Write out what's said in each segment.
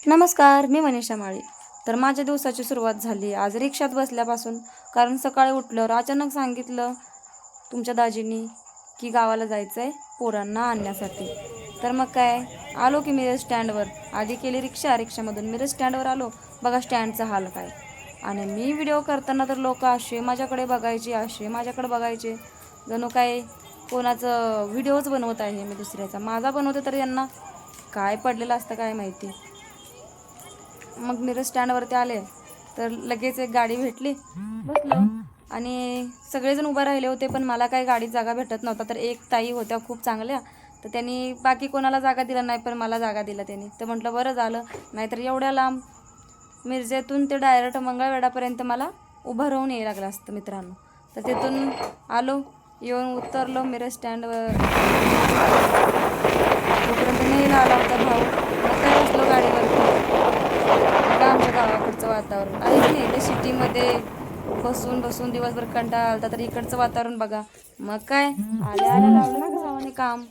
नमस्कार, मी मनीषा माळी. तर माझ्या दिवसाची सुरुवात झाली आज रिक्षात बसल्यापासून. कारण सकाळी उठल्यावर अचानक सांगितलं तुमच्या दाजींनी की गावाला जायचं आहे पोरांना आणण्यासाठी. तर मग काय, आलो की मिरज स्टँडवर. आधी केली रिक्षामधून मिरज स्टँडवर आलो. बघा स्टँडचा हाल काय. आणि मी व्हिडिओ करताना तर लोक असे माझ्याकडे बघायचे जणू काय कोणाचं व्हिडिओच बनवत आहे मी दुसऱ्याचा. माझा बनवते तर यांना काय पडलेलं असतं काय माहिती. मग मिरज स्टँडवरती आले तर लगेच एक गाडी भेटली, बसलो. आणि सगळेजण उभे राहिले होते, पण मला काही गाडीत जागा भेटत नव्हता. तर एक ताई होत्या खूप चांगल्या, तर त्यांनी बाकी कोणाला जागा दिला नाही, पण मला जागा दिला त्यांनी. तर म्हटलं बरं झालं, नाहीतर एवढ्या लांब मिरजेतून ते डायरेक्ट मंगळवेढापर्यंत मला उभं राहून यायला लागलं असतं मित्रांनो. तर तिथून आलो, येऊन उतरलो मिरज स्टँडवर. तोपर्यंत न्यायला आला होता भाऊ. मग काय बसलो गाडीवरती. आमच्या गावाकडचं वातावरण आहे की नाही, ते सिटीमध्ये बसून बसून दिवसभर कंटाळा आलता. तर इकडचं वातावरण बघा. मग काय, आल्या लावलं ना गावाने काम.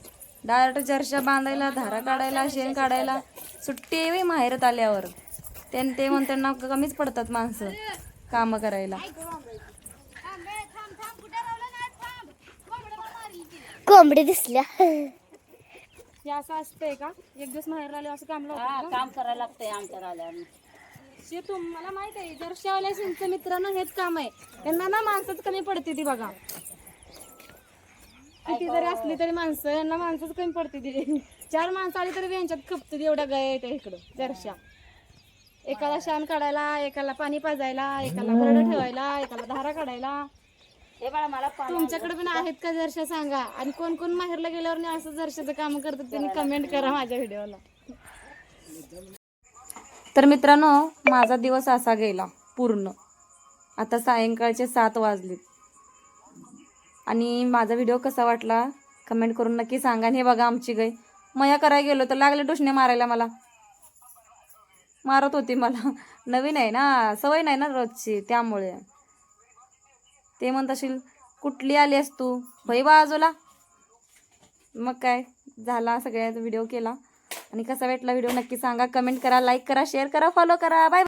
डायरेक्ट जर्शा बांधायला, धारा काढायला, शेण काढायला. सुट्टी आहे माहेरात आल्यावर. ते म्हणताना कमीच पडतात माणसं कामं करायला. कोंबडी दिसल्या. हे असं असतंय का, एक दिवस माहेरला आले असं काम काम करायला लागतंय आमच्या आल्यावर. शे तुम्हाला माहित आहे, जर्शावाल्या मित्रांनो हेच काम आहे. यांना ना माणसंच कमी पडते ती बघा. किती जरी असली तरी माणसं, यांना माणसंच कमी पडते ती. 4 माणसं आली तरी यांच्यात खपते एवढ्या गाय येते इकडं जर्शा. एकाला शान काढायला, एकाला पाणी पाजायला, एकाला बरडं ठेवायला, एकाला धारा काढायला. हे बाळा मला तुमच्याकडे पण आहेत का जर्शा सांगा. आणि कोण कोण माहेरला गेल्यावर असं जर्शाचं काम करतात त्यांनी कमेंट करा माझ्या व्हिडिओला. तर मित्रांनो, माझा दिवस असा गेला पूर्ण. आता सायंकाळचे 7 वाजलेत. आणि माझा व्हिडिओ कसा वाटला कमेंट करून नक्की सांगा. आणि हे बघा आमची गाय मया करायला गेलो तर लागले डुसणे मारायला. मला मारत होती मला. नवीन आहे ना, सवय नाही ना रोजची, त्यामुळे. ते म्हणत असेल कुठली आली आहेस तू भाई बाजूला. मग काय झाला, सगळ्याचा व्हिडिओ केला. आणि कसा वाटला व्हिडिओ नक्की सांगा, कमेंट करा, लाईक करा, शेअर करा, फॉलो करा. बाय.